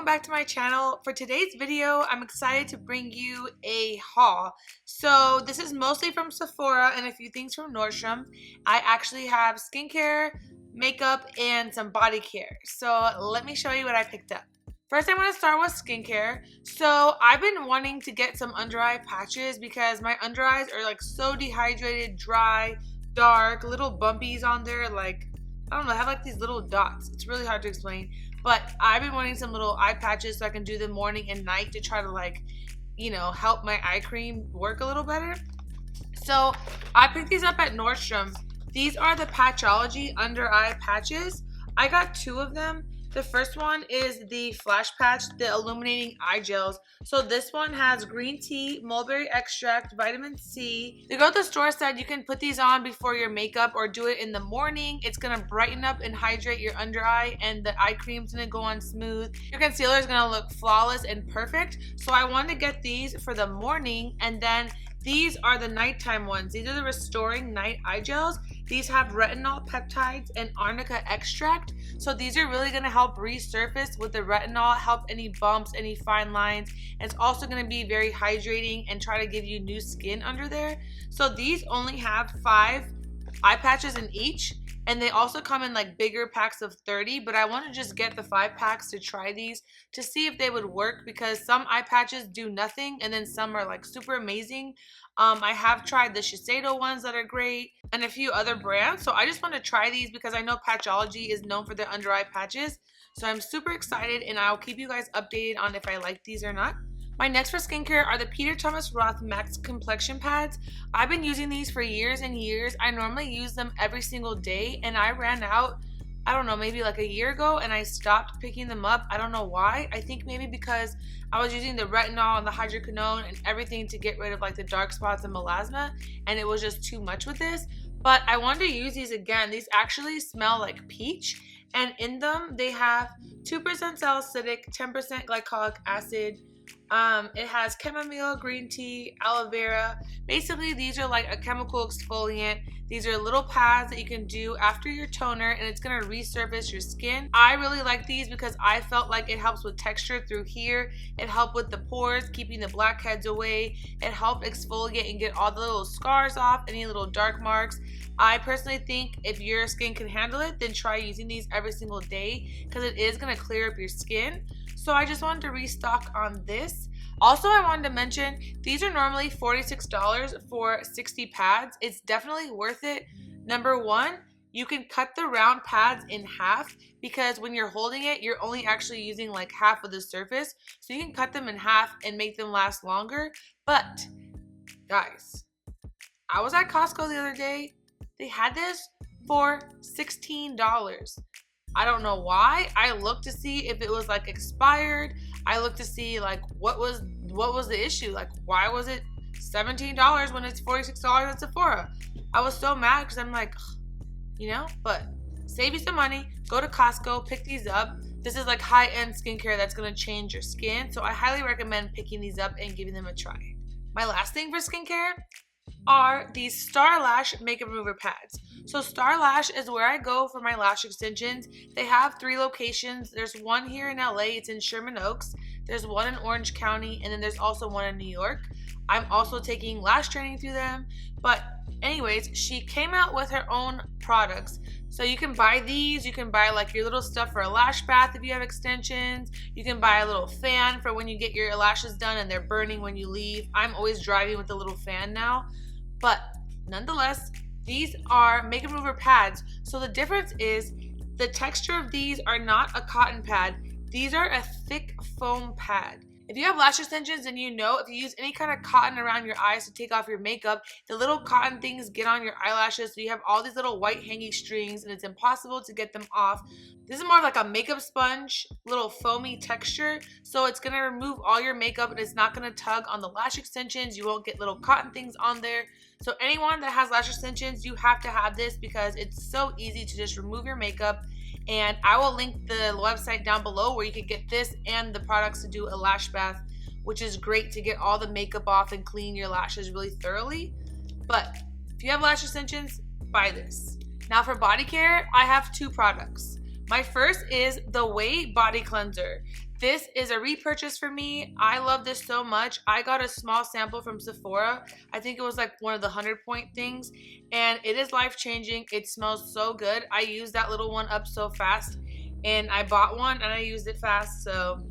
back to my channel. For today's video, I'm excited to bring you a haul. So this is mostly from Sephora and a few things from Nordstrom. I actually have skincare, makeup, and some body care. So let me show you what I picked up. First, I'm going to start with skincare. So I've been wanting to get some under eye patches because my under eyes are like so dehydrated, dry, dark, little bumpies on there. Like, I don't know, I have like these little dots. It's really hard to explain. But I've been wanting some little eye patches so I can do them morning and night to try to like, you know, help my eye cream work a little better. So I picked these up at Nordstrom. These are the Patchology under eye patches. I got two of them. The first one is the Flash Patch, the Illuminating Eye Gels. So this one has green tea, mulberry extract, vitamin C. The girl at the store said you can put these on before your makeup or do it in the morning. It's going to brighten up and hydrate your under eye, and the eye cream's going to go on smooth. Your concealer is going to look flawless and perfect. So I wanted to get these for the morning, and then these are the nighttime ones. These are the Restoring Night Eye Gels. These have retinol peptides and arnica extract. So these are really going to help resurface with the retinol, help any bumps, any fine lines. And it's also going to be very hydrating and try to give you new skin under there. So these only have 5 eye patches in each. And they also come in like bigger packs of 30, but I want to just get the 5 packs to try these to see if they would work, because some eye patches do nothing and then some are like super amazing. I have tried the Shiseido ones that are great and a few other brands. So I just want to try these because I know Patchology is known for their under eye patches. So I'm super excited, and I'll keep you guys updated on if I like these or not. My next for skincare are the Peter Thomas Roth Max Complexion Pads. I've been using these for years and years. I normally use them every single day, and I ran out, I don't know, maybe like a year ago, and I stopped picking them up. I don't know why. I think maybe because I was using the retinol and the hydroquinone and everything to get rid of like the dark spots and melasma, and it was just too much with this. But I wanted to use these again. These actually smell like peach, and in them they have 2% salicylic, 10% glycolic acid. It has chamomile, green tea, aloe vera. Basically, these are like a chemical exfoliant. These are little pads that you can do after your toner, and it's going to resurface your skin. I really like these because I felt like it helps with texture through here. It helped with the pores, keeping the blackheads away. It helped exfoliate and get all the little scars off, any little dark marks. I personally think if your skin can handle it, then try using these every single day because it is going to clear up your skin. So I just wanted to restock on this. Also, I wanted to mention, these are normally $46 for 60 pads. It's definitely worth it. Number one, you can cut the round pads in half because when you're holding it, you're only actually using like half of the surface. So you can cut them in half and make them last longer. But guys, I was at Costco the other day. They had this for $16. I don't know why. I looked to see if it was like expired. I looked to see like what was the issue. Like, why was it $17 when it's $46 at Sephora? I was so mad because I'm like, you know, but save you some money. Go to Costco, pick these up. This is like high-end skincare that's going to change your skin. So I highly recommend picking these up and giving them a try. My last thing for skincare are these Star Lash Makeup Remover Pads. So Star Lash is where I go for my lash extensions. They have 3 locations. There's one here in LA. It's in Sherman Oaks. There's one in Orange County, and then there's also one in New York. I'm also taking lash training through them. But anyways, she came out with her own products. So you can buy these. You can buy like your little stuff for a lash bath if you have extensions. You can buy a little fan for when you get your lashes done and they're burning when you leave. I'm always driving with a little fan now. But nonetheless, these are makeup remover pads. So the difference is the texture of these are not a cotton pad. These are a thick foam pad. If you have lash extensions, then you know if you use any kind of cotton around your eyes to take off your makeup, the little cotton things get on your eyelashes, so you have all these little white hanging strings and it's impossible to get them off. This is more like a makeup sponge, little foamy texture, so it's going to remove all your makeup and it's not going to tug on the lash extensions. You won't get little cotton things on there. So anyone that has lash extensions, you have to have this because it's so easy to just remove your makeup. And I will link the website down below where you can get this and the products to do a lash bath, which is great to get all the makeup off and clean your lashes really thoroughly. But if you have lash extensions, buy this. Now for body care, I have 2 products. My first is the Way Body Cleanser. This is a repurchase for me. I love this so much. I got a small sample from Sephora. I think it was like one of the 100-point things, and it is life-changing. It smells so good. I used that little one up so fast, and I bought one and I used it fast, so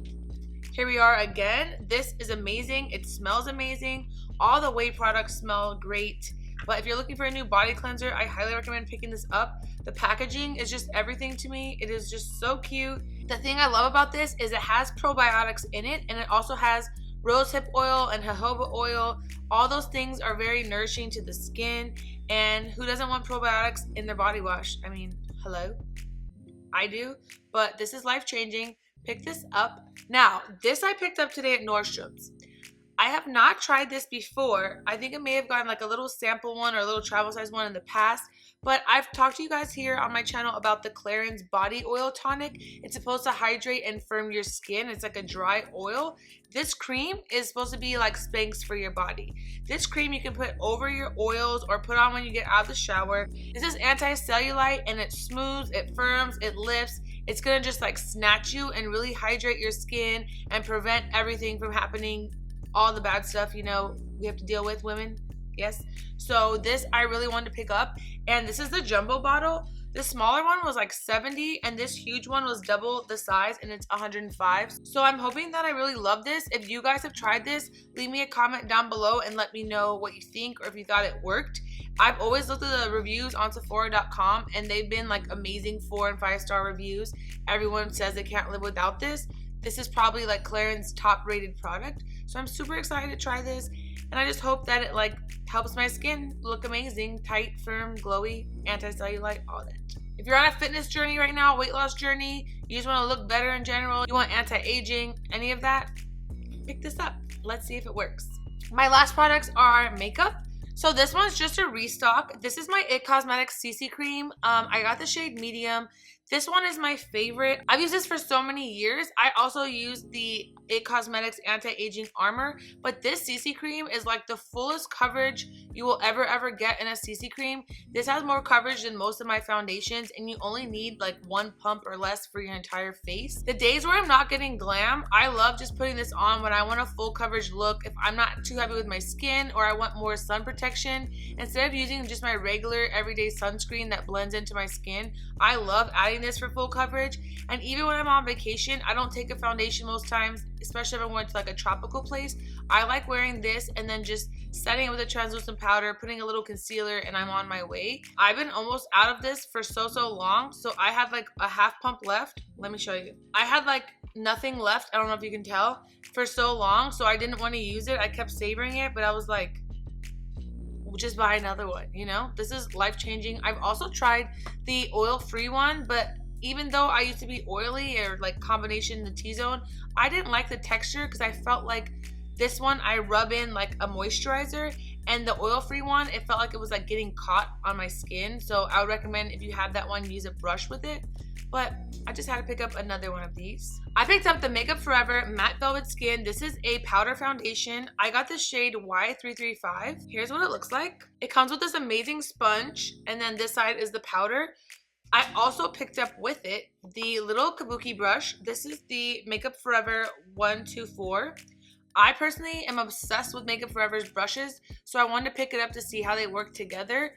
here we are again. This is amazing. It smells amazing. All the Way products smell great. But if you're looking for a new body cleanser, I highly recommend picking this up. The packaging is just everything to me. It is just so cute. The thing I love about this is it has probiotics in it, and it also has rosehip oil and jojoba oil. All those things are very nourishing to the skin, and who doesn't want probiotics in their body wash? I mean, hello? I do, but this is life-changing. Pick this up. Now, this I picked up today at Nordstrom's. I have not tried this before. I think I may have gotten like a little sample one or a little travel size one in the past, but I've talked to you guys here on my channel about the Clarins Body Oil Tonic. It's supposed to hydrate and firm your skin. It's like a dry oil. This cream is supposed to be like Spanx for your body. This cream you can put over your oils or put on when you get out of the shower. This is anti-cellulite, and it smooths, it firms, it lifts. It's gonna just like snatch you and really hydrate your skin and prevent everything from happening, all the bad stuff, you know, we have to deal with, women. Yes. So this I really wanted to pick up, and this is the jumbo bottle. The smaller one was like 70, and this huge one was double the size, and it's 105. So I'm hoping that I really love this. If you guys have tried this, leave me a comment down below and let me know what you think, or if you thought it worked. I've always looked at the reviews on Sephora.com, and they've been like amazing 4- and 5-star reviews. Everyone says they can't live without this. This is probably like Clarins' top rated product. So I'm super excited to try this, and I just hope that it like helps my skin look amazing, tight, firm, glowy, anti-cellulite, all that. If you're on a fitness journey right now, weight loss journey, you just want to look better in general, you want anti-aging, any of that, pick this up. Let's see if it works. My last products are makeup. So this one's just a restock. This is my It Cosmetics CC cream. I got the shade medium. This one is my favorite. I've used this for so many years. I also use the It Cosmetics Anti-Aging Armor, but this CC cream is like the fullest coverage you will ever get in a CC cream. This has more coverage than most of my foundations, and you only need like 1 pump or less for your entire face. The days where I'm not getting glam, I love just putting this on when I want a full coverage look. If I'm not too happy with my skin or I want more sun protection, instead of using just my regular everyday sunscreen that blends into my skin, I love adding this for full coverage. And even when I'm on vacation, I don't take a foundation most times, especially if I went to like a tropical place. I like wearing this and then just setting it with a translucent powder, putting a little concealer, and I'm on my way. I've been almost out of this for so long, so I had like a half pump left. Let me show you. I had like nothing left, I don't know if you can tell, for so long, so I didn't want to use it. I kept savoring it, but I was like, just buy another one, you know? This is life-changing. I've also tried the oil-free one, but even though I used to be oily or like combination in the T-zone, I didn't like the texture because I felt like this one I rub in like a moisturizer, and the oil-free one, it felt like it was like getting caught on my skin. So I would recommend, if you have that one, use a brush with it. But I just had to pick up another one of these. I picked up the Makeup Forever Matte Velvet Skin. This is a powder foundation. I got the shade Y335. Here's what it looks like. It comes with this amazing sponge, and then this side is the powder. I also picked up with it the little kabuki brush. This is the Makeup Forever 124. I personally am obsessed with Makeup Forever's brushes, so I wanted to pick it up to see how they work together.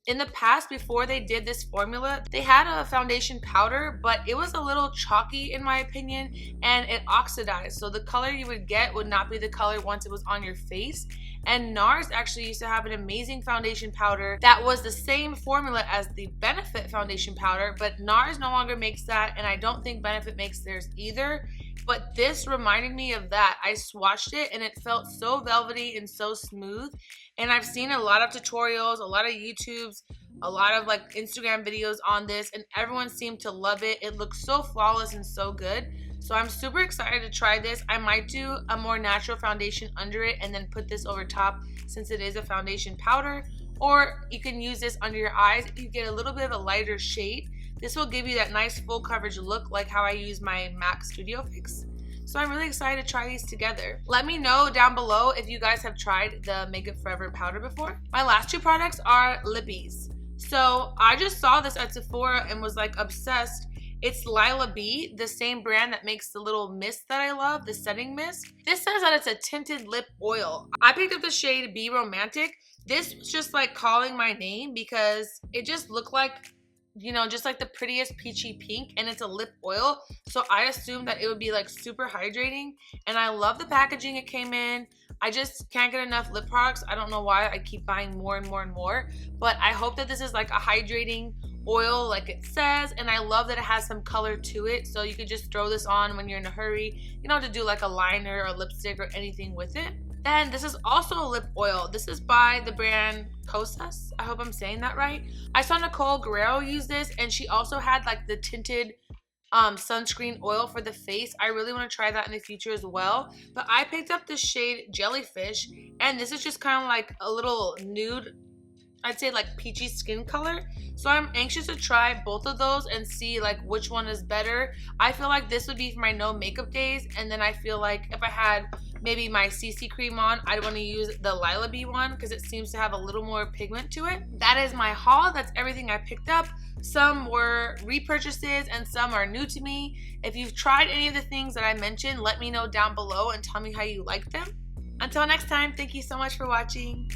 In the past, before they did this formula, they had a foundation powder, but it was a little chalky in my opinion, and it oxidized. So the color you would get would not be the color once it was on your face. And NARS actually used to have an amazing foundation powder that was the same formula as the Benefit foundation powder, but NARS no longer makes that, and I don't think Benefit makes theirs either. But this reminded me of that. I swatched it and it felt so velvety and so smooth. And I've seen a lot of tutorials, a lot of YouTubes, a lot of like Instagram videos on this, and everyone seemed to love it. It looks so flawless and so good. So I'm super excited to try this. I might do a more natural foundation under it and then put this over top since it is a foundation powder. Or you can use this under your eyes if you get a little bit of a lighter shade. This will give you that nice full coverage look like how I use my MAC Studio Fix. So I'm really excited to try these together. Let me know down below if you guys have tried the Makeup Forever powder before. My last two products are lippies. So I just saw this at Sephora and was like obsessed. It's Lila B, the same brand that makes the little mist that I love, the setting mist. This says that it's a tinted lip oil. I picked up the shade Be Romantic. This was just like calling my name because it just looked like, you know, just like the prettiest peachy pink, and it's a lip oil. So I assumed that it would be like super hydrating, and I love the packaging it came in. I just can't get enough lip products. I don't know why I keep buying more and more and more, but I hope that this is like a hydrating oil like it says, and I love that it has some color to it, so you could just throw this on when you're in a hurry. You don't have to do like a liner or lipstick or anything with it. Then this is also a lip oil. This is by the brand Cosas. I hope I'm saying that right. I saw Nicole Guerrero use this, and she also had like the tinted sunscreen oil for the face. I really want to try that in the future as well. But I picked up the shade Jellyfish, and this is just kind of like a little nude, I'd say like peachy skin color. So I'm anxious to try both of those and see like which one is better. I feel like this would be for my no makeup days, and then I feel like if I had maybe my CC cream on, I'd want to use the Lila B one because it seems to have a little more pigment to it. That is my haul. That's everything I picked up. Some were repurchases and some are new to me. If you've tried any of the things that I mentioned, let me know down below and tell me how you like them. Until next time, thank you so much for watching.